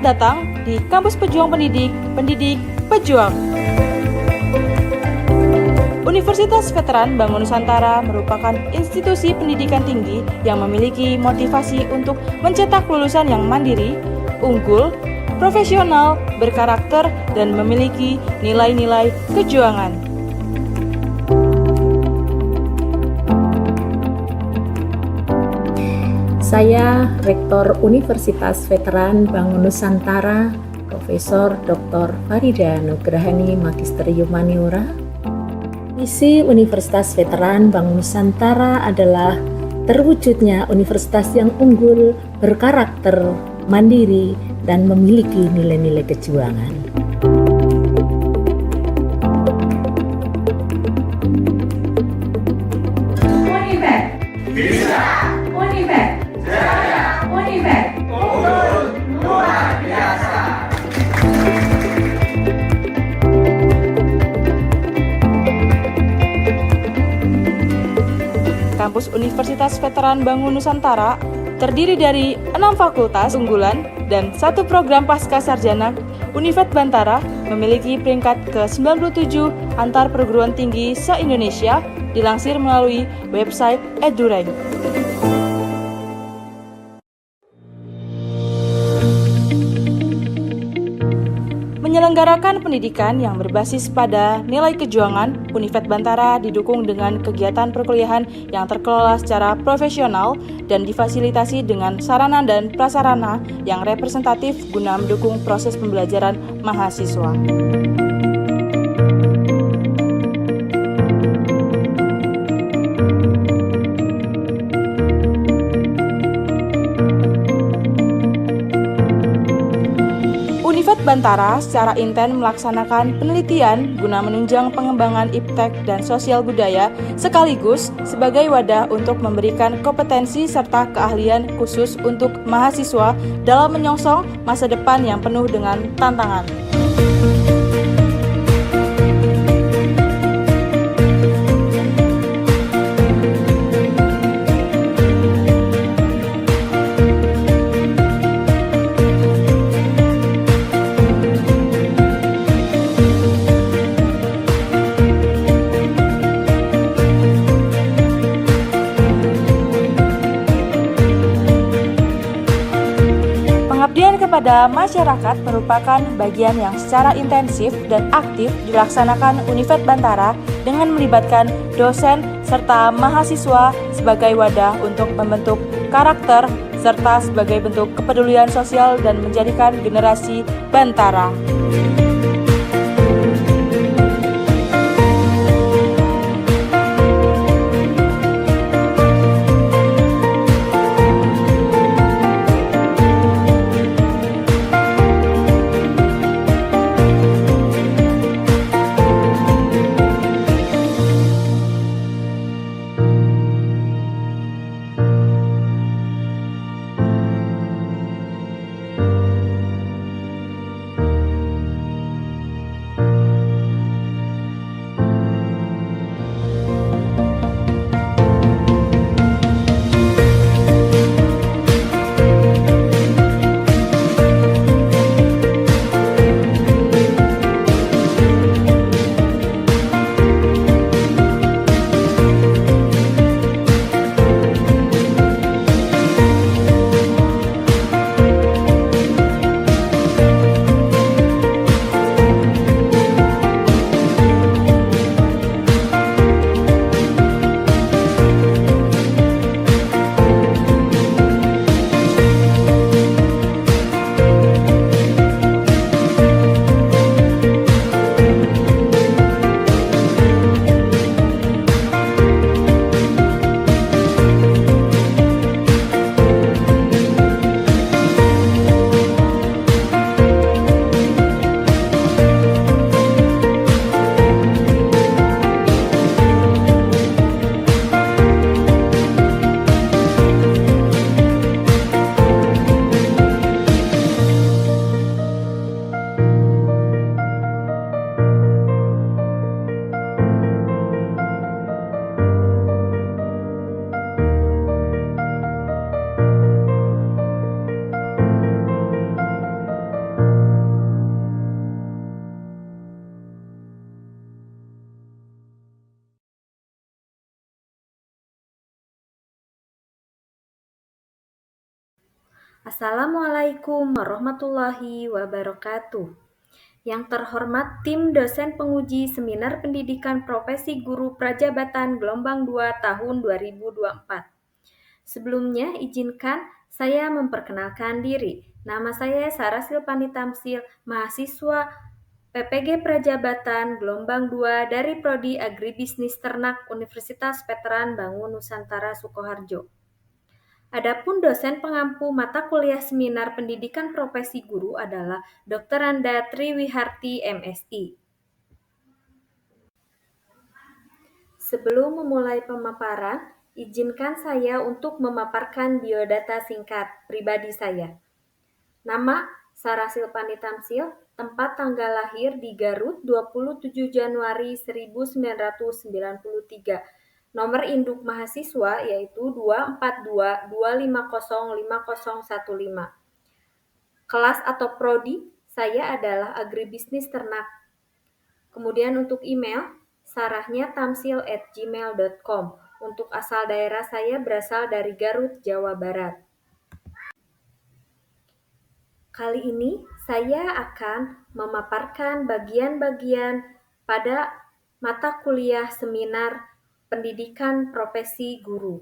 Selamat datang di Kampus Pejuang Pendidik, Pendidik Pejuang. Universitas Veteran Bangun Nusantara merupakan institusi pendidikan tinggi yang memiliki motivasi untuk mencetak lulusan yang mandiri, unggul, profesional, berkarakter, dan memiliki nilai-nilai kejuangan. Saya Rektor Universitas Veteran Bangun Nusantara, Profesor Dr. Farida Nugrahani Magister Humaniora. Misi Universitas Veteran Bangun Nusantara adalah terwujudnya universitas yang unggul, berkarakter, mandiri, dan memiliki nilai-nilai kejuangan. Univet bisa, Univet jaya, Univet unggul luar biasa. Kampus Universitas Veteran Bangun Nusantara terdiri dari 6 fakultas unggulan dan 1 program pasca sarjana. Univet Bantara memiliki peringkat ke-97 antar perguruan tinggi se-Indonesia, dilansir melalui website EduRank. Menyelenggarakan pendidikan yang berbasis pada nilai kejuangan, Univet Bantara didukung dengan kegiatan perkuliahan yang terkelola secara profesional dan difasilitasi dengan sarana dan prasarana yang representatif guna mendukung proses pembelajaran mahasiswa. Univet Bantara secara intens melaksanakan penelitian guna menunjang pengembangan iptek dan sosial budaya sekaligus sebagai wadah untuk memberikan kompetensi serta keahlian khusus untuk mahasiswa dalam menyongsong masa depan yang penuh dengan tantangan. Pengabdian kepada masyarakat merupakan bagian yang secara intensif dan aktif dilaksanakan Univet Bantara dengan melibatkan dosen serta mahasiswa sebagai wadah untuk membentuk karakter serta sebagai bentuk kepedulian sosial dan menjadikan generasi Bantara. Assalamualaikum warahmatullahi wabarakatuh. Yang terhormat tim dosen penguji Seminar Pendidikan Profesi Guru Prajabatan Gelombang 2 tahun 2024. Sebelumnya, izinkan saya memperkenalkan diri. Nama saya Sarah Silpani Tamsil, mahasiswa PPG Prajabatan Gelombang 2 dari Prodi Agribisnis Ternak Universitas Veteran Bangun Nusantara Sukoharjo. Adapun dosen pengampu mata kuliah Seminar Pendidikan Profesi Guru adalah Dr. Anda Triwiharti MSI. Sebelum memulai pemaparan, izinkan saya untuk memaparkan biodata singkat pribadi saya. Nama, Sarah Silpani Tamsil, tempat tanggal lahir di Garut 27 Januari 1993. Nomor induk mahasiswa yaitu 242250515. Kelas atau prodi saya adalah agribisnis ternak. Kemudian untuk email, sarahnya@tamsil@gmail.com. Untuk asal daerah saya berasal dari Garut, Jawa Barat. Kali ini saya akan memaparkan bagian-bagian pada mata kuliah seminar pendidikan profesi guru.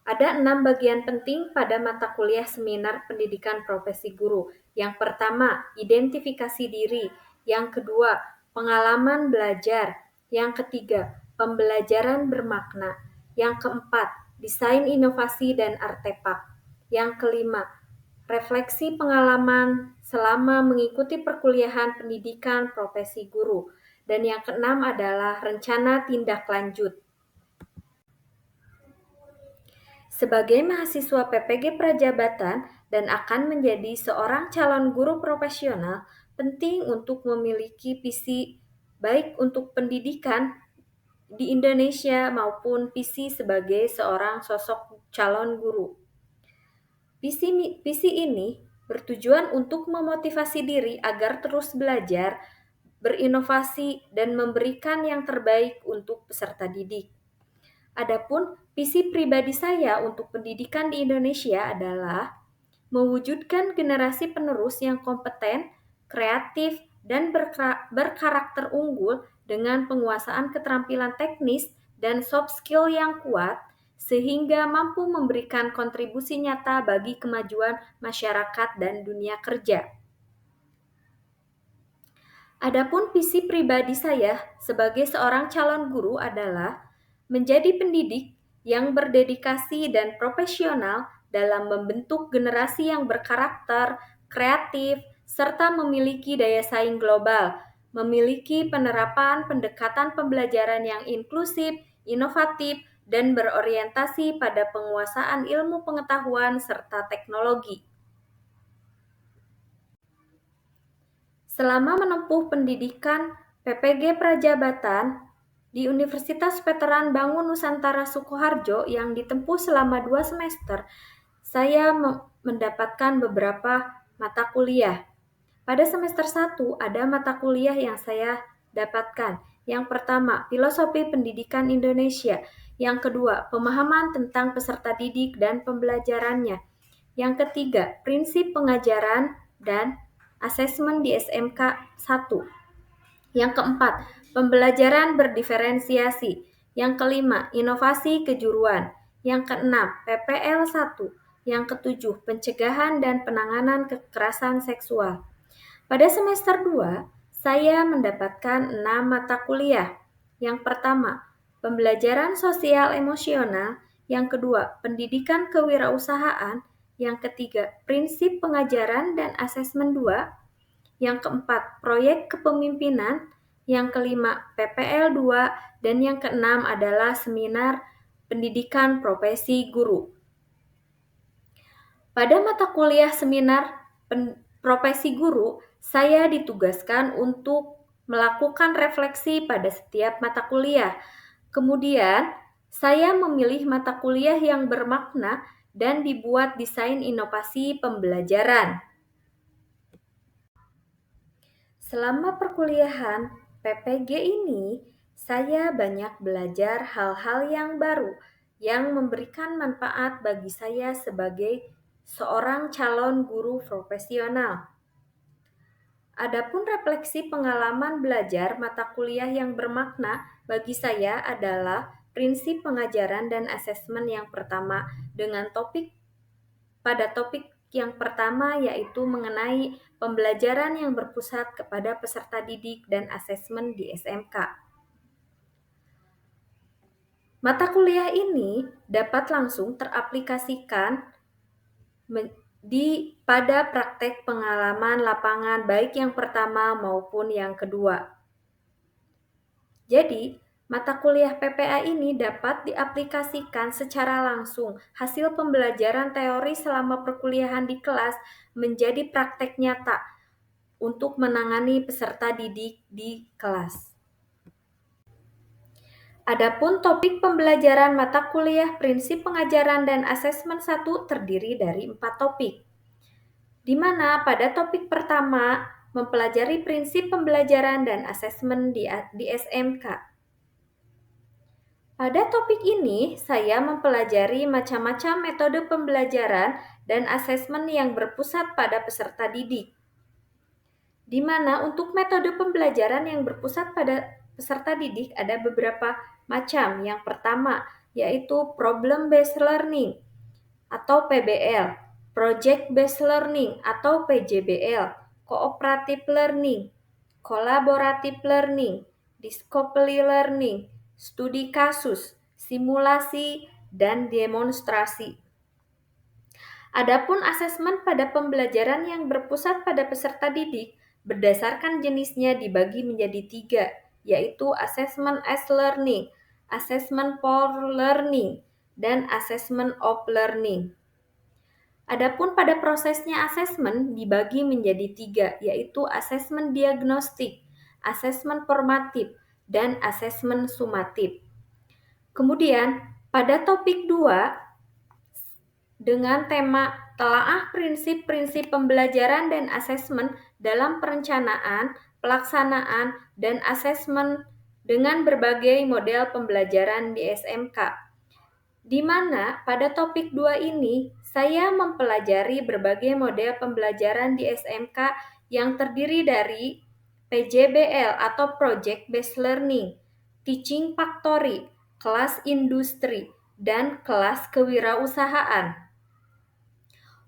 Ada 6 bagian penting pada mata kuliah seminar pendidikan profesi guru. Yang pertama, identifikasi diri. Yang kedua, pengalaman belajar. Yang ketiga, pembelajaran bermakna. Yang keempat, desain inovasi dan artefak. Yang kelima, refleksi pengalaman selama mengikuti perkuliahan pendidikan profesi guru. Dan yang keenam adalah rencana tindak lanjut. Sebagai mahasiswa PPG Prajabatan dan akan menjadi seorang calon guru profesional, penting untuk memiliki visi baik untuk pendidikan di Indonesia maupun visi sebagai seorang sosok calon guru. Visi ini bertujuan untuk memotivasi diri agar terus belajar, berinovasi, dan memberikan yang terbaik untuk peserta didik. Adapun visi pribadi saya untuk pendidikan di Indonesia adalah mewujudkan generasi penerus yang kompeten, kreatif, dan berkarakter unggul dengan penguasaan keterampilan teknis dan soft skill yang kuat, sehingga mampu memberikan kontribusi nyata bagi kemajuan masyarakat dan dunia kerja. Adapun visi pribadi saya sebagai seorang calon guru adalah menjadi pendidik yang berdedikasi dan profesional dalam membentuk generasi yang berkarakter, kreatif, serta memiliki daya saing global, memiliki penerapan pendekatan pembelajaran yang inklusif, inovatif, dan berorientasi pada penguasaan ilmu pengetahuan serta teknologi. Selama menempuh pendidikan PPG Prajabatan di Universitas Veteran Bangun Nusantara Sukoharjo yang ditempuh selama 2 semester, saya mendapatkan beberapa mata kuliah. Pada semester 1 ada mata kuliah yang saya dapatkan. Yang pertama, Filosofi Pendidikan Indonesia. Yang kedua, pemahaman tentang peserta didik dan pembelajarannya. Yang ketiga, prinsip pengajaran dan asesmen di SMK 1. Yang keempat, pembelajaran berdiferensiasi. Yang kelima, inovasi kejuruan. Yang keenam, PPL 1. Yang ketujuh, pencegahan dan penanganan kekerasan seksual. Pada semester 2, saya mendapatkan 6 mata kuliah. Yang pertama, pembelajaran sosial emosional. Yang kedua, pendidikan kewirausahaan. Yang ketiga, prinsip pengajaran dan asesmen 2. Yang keempat, proyek kepemimpinan. Yang kelima, PPL 2. Dan yang keenam adalah seminar pendidikan profesi guru. Pada mata kuliah seminar profesi guru, saya ditugaskan untuk melakukan refleksi pada setiap mata kuliah. Kemudian, saya memilih mata kuliah yang bermakna dan dibuat desain inovasi pembelajaran. Selama perkuliahan PPG ini, saya banyak belajar hal-hal yang baru yang memberikan manfaat bagi saya sebagai seorang calon guru profesional. Adapun refleksi pengalaman belajar mata kuliah yang bermakna bagi saya adalah prinsip pengajaran dan asesmen yang pertama dengan topik yang pertama yaitu mengenai pembelajaran yang berpusat kepada peserta didik dan asesmen di SMK. Mata kuliah ini dapat langsung teraplikasikan pada praktek pengalaman lapangan baik yang pertama maupun yang kedua. Jadi, mata kuliah PPA ini dapat diaplikasikan secara langsung hasil pembelajaran teori selama perkuliahan di kelas menjadi praktek nyata untuk menangani peserta didik di kelas. Adapun topik pembelajaran mata kuliah prinsip pengajaran dan asesmen 1 terdiri dari 4 topik, di mana pada topik pertama mempelajari prinsip pembelajaran dan asesmen di SMK. Pada topik ini, saya mempelajari macam-macam metode pembelajaran dan asesmen yang berpusat pada peserta didik, di mana untuk metode pembelajaran yang berpusat pada peserta didik ada beberapa macam. Yang pertama, yaitu Problem Based Learning atau PBL, Project Based Learning atau PJBL, Cooperative Learning, Collaborative Learning, Discovery Learning, Studi kasus, simulasi, dan demonstrasi. Adapun asesmen pada pembelajaran yang berpusat pada peserta didik berdasarkan jenisnya dibagi menjadi 3, yaitu Assessment as Learning, Assessment for Learning, dan Assessment of Learning. Adapun pada prosesnya asesmen dibagi menjadi 3, yaitu asesmen diagnostik, asesmen formatif, dan asesmen sumatif. Kemudian, pada topik 2, dengan tema telaah prinsip-prinsip pembelajaran dan asesmen dalam perencanaan, pelaksanaan, dan asesmen dengan berbagai model pembelajaran di SMK. Di mana pada topik 2 ini saya mempelajari berbagai model pembelajaran di SMK yang terdiri dari PJBL atau Project Based Learning, Teaching Factory, kelas industri, dan kelas kewirausahaan.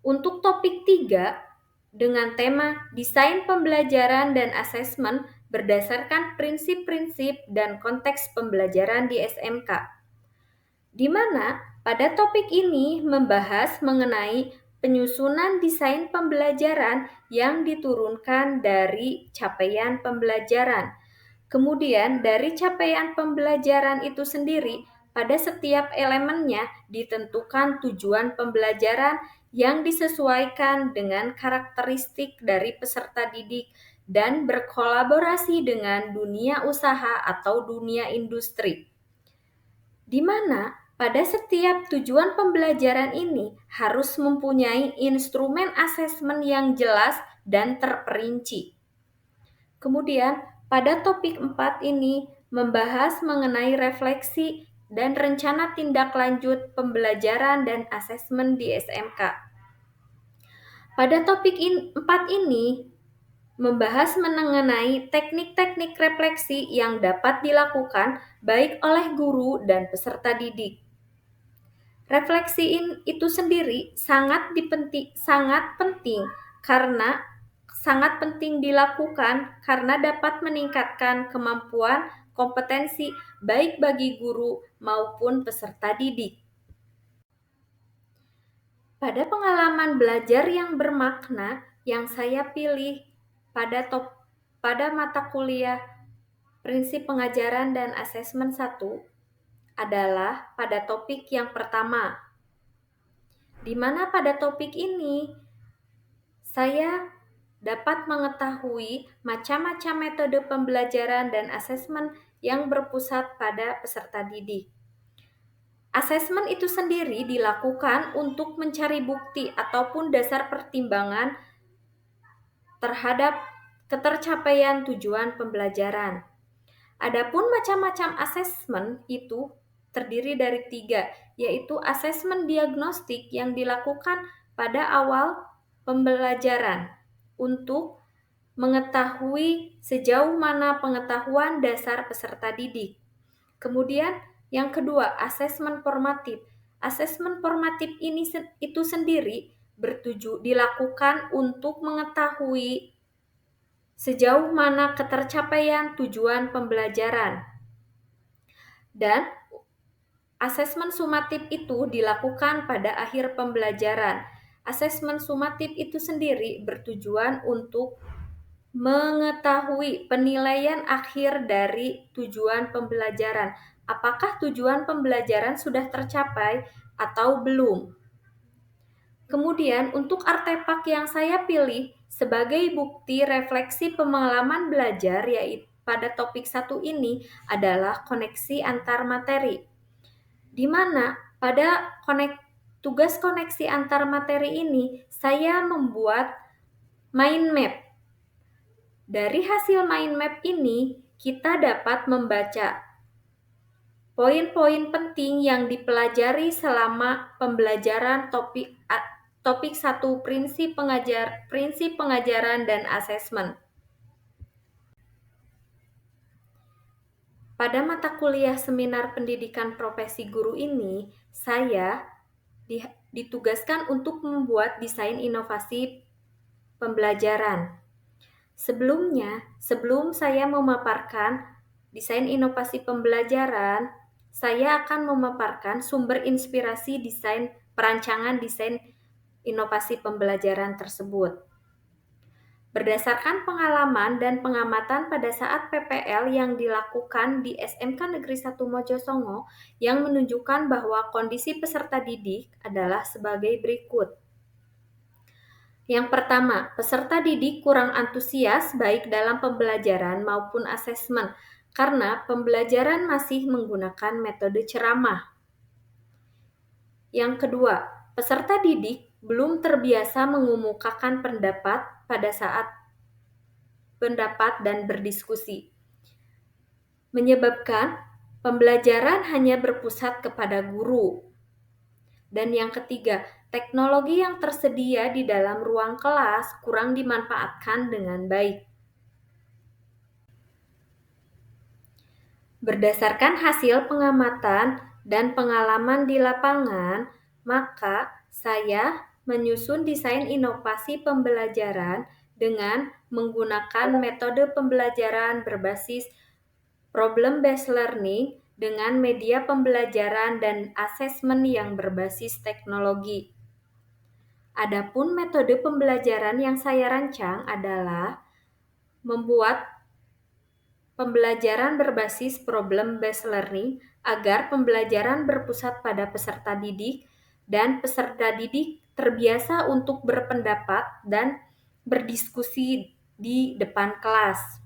Untuk topik 3, dengan tema desain pembelajaran dan asesmen berdasarkan prinsip-prinsip dan konteks pembelajaran di SMK, di mana pada topik ini membahas mengenai penyusunan desain pembelajaran yang diturunkan dari capaian pembelajaran. Kemudian dari capaian pembelajaran itu sendiri, pada setiap elemennya ditentukan tujuan pembelajaran yang disesuaikan dengan karakteristik dari peserta didik dan berkolaborasi dengan dunia usaha atau dunia industri. Di mana pada setiap tujuan pembelajaran ini harus mempunyai instrumen asesmen yang jelas dan terperinci. Kemudian pada topik 4 ini membahas mengenai refleksi dan rencana tindak lanjut pembelajaran dan asesmen di SMK. Pada topik 4 ini membahas mengenai teknik-teknik refleksi yang dapat dilakukan baik oleh guru dan peserta didik. Refleksi itu sendiri sangat penting dilakukan karena dapat meningkatkan kemampuan kompetensi baik bagi guru maupun peserta didik. Pada pengalaman belajar yang bermakna yang saya pilih pada mata kuliah prinsip pengajaran dan asesmen 1 adalah pada topik yang pertama, di mana pada topik ini saya dapat mengetahui macam-macam metode pembelajaran dan asesmen yang berpusat pada peserta didik. Asesmen itu sendiri dilakukan untuk mencari bukti ataupun dasar pertimbangan terhadap ketercapaian tujuan pembelajaran. Adapun macam-macam asesmen itu terdiri dari 3, yaitu asesmen diagnostik yang dilakukan pada awal pembelajaran untuk mengetahui sejauh mana pengetahuan dasar peserta didik. Kemudian yang kedua, asesmen formatif. Asesmen formatif itu sendiri dilakukan untuk mengetahui sejauh mana ketercapaian tujuan pembelajaran. Dan asesmen sumatif itu dilakukan pada akhir pembelajaran. Asesmen sumatif itu sendiri bertujuan untuk mengetahui penilaian akhir dari tujuan pembelajaran. Apakah tujuan pembelajaran sudah tercapai atau belum? Kemudian untuk artefak yang saya pilih sebagai bukti refleksi pengalaman belajar yaitu pada topik 1 ini adalah koneksi antar materi. Di mana pada tugas koneksi antar materi ini saya membuat mind map. Dari hasil mind map ini, kita dapat membaca poin-poin penting yang dipelajari selama pembelajaran topik 1, prinsip pengajaran dan asesmen. Pada mata kuliah seminar pendidikan profesi guru ini, saya ditugaskan untuk membuat desain inovasi pembelajaran. Sebelum saya memaparkan desain inovasi pembelajaran, saya akan memaparkan sumber inspirasi perancangan desain inovasi pembelajaran tersebut. Berdasarkan pengalaman dan pengamatan pada saat PPL yang dilakukan di SMK Negeri 1 Mojosongo yang menunjukkan bahwa kondisi peserta didik adalah sebagai berikut. Yang pertama, peserta didik kurang antusias baik dalam pembelajaran maupun asesmen karena pembelajaran masih menggunakan metode ceramah. Yang kedua, peserta didik belum terbiasa mengemukakan pendapat pada saat pendapat dan berdiskusi, menyebabkan pembelajaran hanya berpusat kepada guru. Dan yang ketiga, teknologi yang tersedia di dalam ruang kelas kurang dimanfaatkan dengan baik. Berdasarkan hasil pengamatan dan pengalaman di lapangan, maka saya menyusun desain inovasi pembelajaran dengan menggunakan metode pembelajaran berbasis problem-based learning dengan media pembelajaran dan asesmen yang berbasis teknologi. Adapun metode pembelajaran yang saya rancang adalah membuat pembelajaran berbasis problem-based learning agar pembelajaran berpusat pada peserta didik dan peserta didik terbiasa untuk berpendapat dan berdiskusi di depan kelas.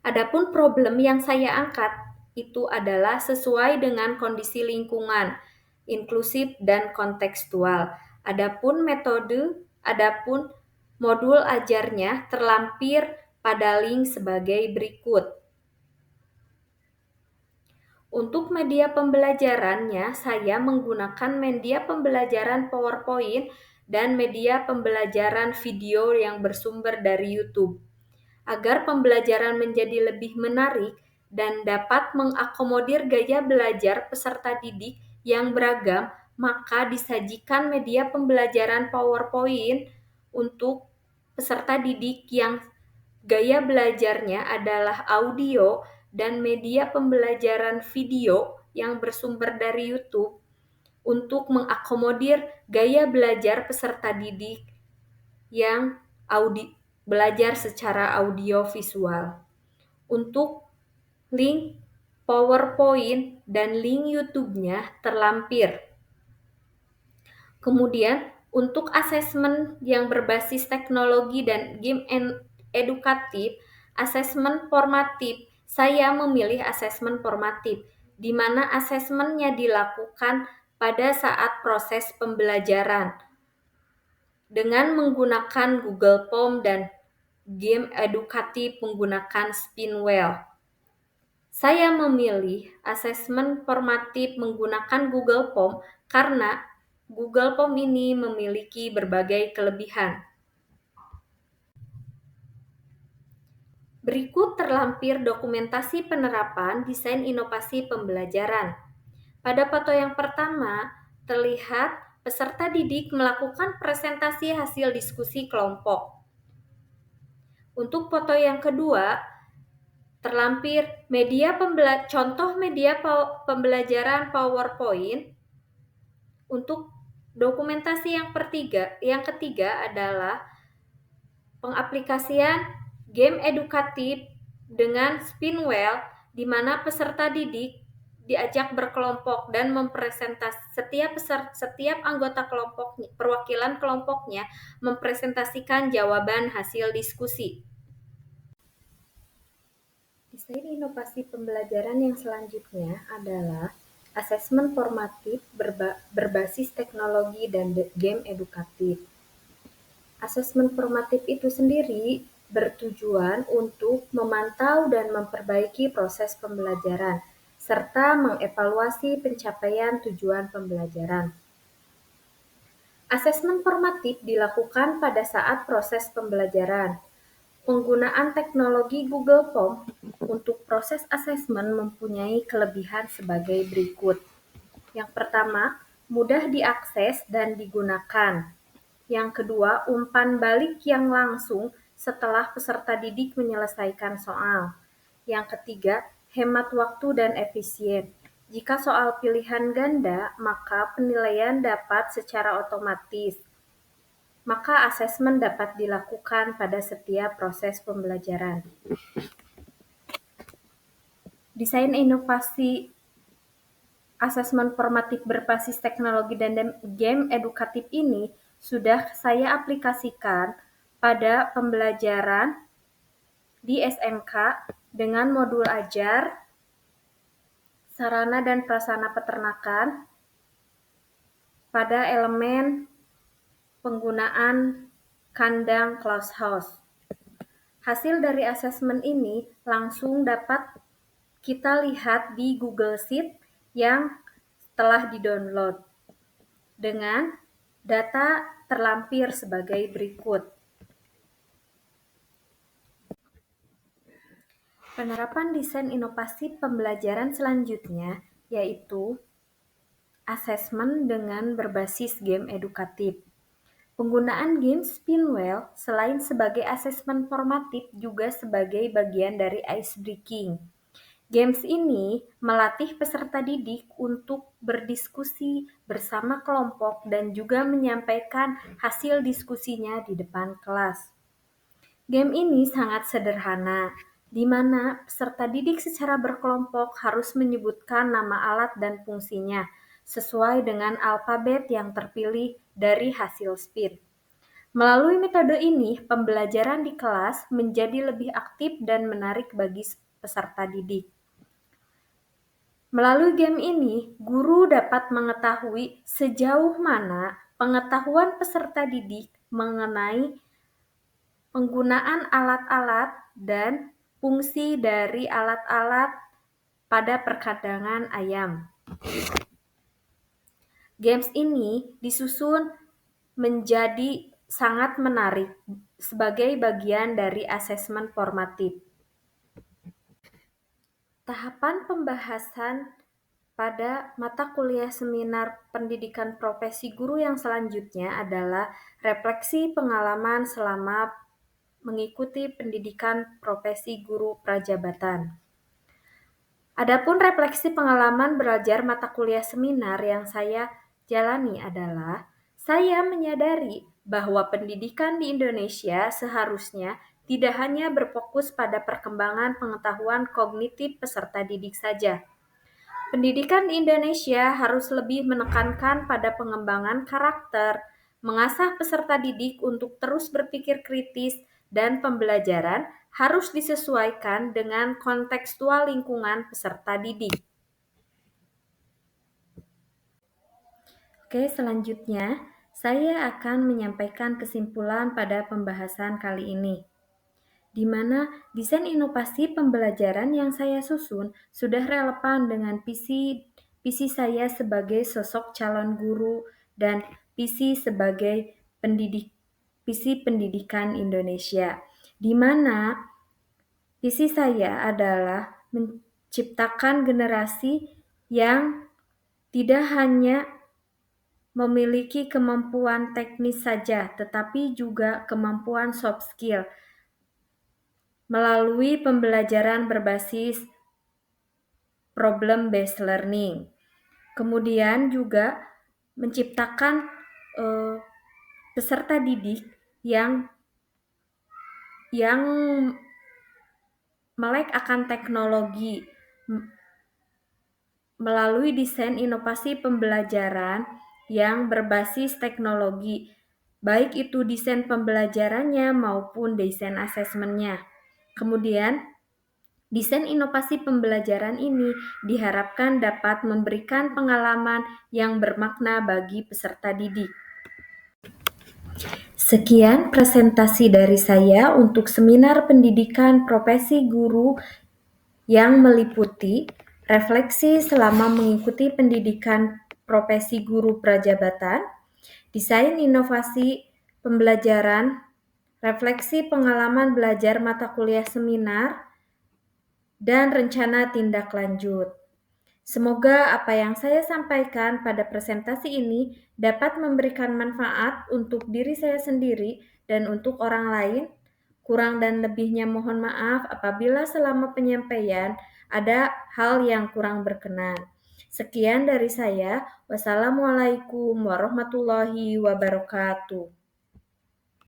Adapun problem yang saya angkat itu adalah sesuai dengan kondisi lingkungan, inklusif dan kontekstual. Adapun modul ajarnya terlampir pada link sebagai berikut. Untuk media pembelajarannya, saya menggunakan media pembelajaran PowerPoint dan media pembelajaran video yang bersumber dari YouTube. Agar pembelajaran menjadi lebih menarik dan dapat mengakomodir gaya belajar peserta didik yang beragam, maka disajikan media pembelajaran PowerPoint untuk peserta didik yang gaya belajarnya adalah audio dan media pembelajaran video yang bersumber dari YouTube untuk mengakomodir gaya belajar peserta didik yang belajar secara audio visual. Untuk link PowerPoint dan link YouTube-nya terlampir. Kemudian untuk asesmen yang berbasis teknologi dan game edukatif, asesmen formatif, saya memilih asesmen formatif, di mana asesmennya dilakukan pada saat proses pembelajaran dengan menggunakan Google Form dan game edukatif menggunakan Spinwheel. Saya memilih asesmen formatif menggunakan Google Form karena Google Form ini memiliki berbagai kelebihan. Berikut terlampir dokumentasi penerapan desain inovasi pembelajaran. Pada foto yang pertama, terlihat peserta didik melakukan presentasi hasil diskusi kelompok. Untuk foto yang kedua, terlampir contoh media pembelajaran PowerPoint. Untuk dokumentasi yang ketiga adalah pengaplikasian game edukatif dengan Spinwheel, di mana peserta didik diajak berkelompok dan setiap anggota perwakilan kelompoknya mempresentasikan jawaban hasil diskusi. Desain inovasi pembelajaran yang selanjutnya adalah asesmen formatif berbasis teknologi dan game edukatif. Asesmen formatif itu sendiri bertujuan untuk memantau dan memperbaiki proses pembelajaran, serta mengevaluasi pencapaian tujuan pembelajaran. Asesmen formatif dilakukan pada saat proses pembelajaran. Penggunaan teknologi Google Form untuk proses asesmen mempunyai kelebihan sebagai berikut. Yang pertama, mudah diakses dan digunakan. Yang kedua, umpan balik yang langsung setelah peserta didik menyelesaikan soal. Yang ketiga, hemat waktu dan efisien. Jika soal pilihan ganda, maka penilaian dapat secara otomatis. Maka asesmen dapat dilakukan pada setiap proses pembelajaran. Desain inovasi asesmen formatif berbasis teknologi dan game edukatif ini sudah saya aplikasikan pada pembelajaran di SMK dengan modul ajar, sarana dan prasarana peternakan, pada elemen penggunaan kandang closed house. Hasil dari asesmen ini langsung dapat kita lihat di Google Sheet yang telah di-download dengan data terlampir sebagai berikut. Penerapan desain inovasi pembelajaran selanjutnya yaitu asesmen dengan berbasis game edukatif. Penggunaan game Spinwheel selain sebagai asesmen formatif juga sebagai bagian dari ice breaking. Games ini melatih peserta didik untuk berdiskusi bersama kelompok dan juga menyampaikan hasil diskusinya di depan kelas. Game ini sangat sederhana, di mana peserta didik secara berkelompok harus menyebutkan nama alat dan fungsinya sesuai dengan alfabet yang terpilih dari hasil spin. Melalui metode ini, pembelajaran di kelas menjadi lebih aktif dan menarik bagi peserta didik. Melalui game ini, guru dapat mengetahui sejauh mana pengetahuan peserta didik mengenai penggunaan alat-alat dan fungsi dari alat-alat pada perkadangan ayam. Games ini disusun menjadi sangat menarik sebagai bagian dari asesmen formatif. Tahapan pembahasan pada mata kuliah seminar pendidikan profesi guru yang selanjutnya adalah refleksi pengalaman selama mengikuti pendidikan profesi guru prajabatan. Adapun refleksi pengalaman belajar mata kuliah seminar yang saya jalani adalah saya menyadari bahwa pendidikan di Indonesia seharusnya tidak hanya berfokus pada perkembangan pengetahuan kognitif peserta didik saja. Pendidikan di Indonesia harus lebih menekankan pada pengembangan karakter, mengasah peserta didik untuk terus berpikir kritis, dan pembelajaran harus disesuaikan dengan kontekstual lingkungan peserta didik. Oke, selanjutnya saya akan menyampaikan kesimpulan pada pembahasan kali ini, di mana desain inovasi pembelajaran yang saya susun sudah relevan dengan visi saya sebagai sosok calon guru dan visi sebagai visi pendidikan Indonesia, di mana visi saya adalah menciptakan generasi yang tidak hanya memiliki kemampuan teknis saja, tetapi juga kemampuan soft skill melalui pembelajaran berbasis problem based learning. Kemudian juga menciptakan peserta didik yang melek akan teknologi melalui desain inovasi pembelajaran yang berbasis teknologi, baik itu desain pembelajarannya maupun desain asesmennya. Kemudian, desain inovasi pembelajaran ini diharapkan dapat memberikan pengalaman yang bermakna bagi peserta didik. Sekian presentasi dari saya untuk seminar pendidikan profesi guru yang meliputi refleksi selama mengikuti pendidikan profesi guru prajabatan, desain inovasi pembelajaran, refleksi pengalaman belajar mata kuliah seminar, dan rencana tindak lanjut. Semoga apa yang saya sampaikan pada presentasi ini dapat memberikan manfaat untuk diri saya sendiri dan untuk orang lain. Kurang dan lebihnya mohon maaf apabila selama penyampaian ada hal yang kurang berkenan. Sekian dari saya. Wassalamualaikum warahmatullahi wabarakatuh.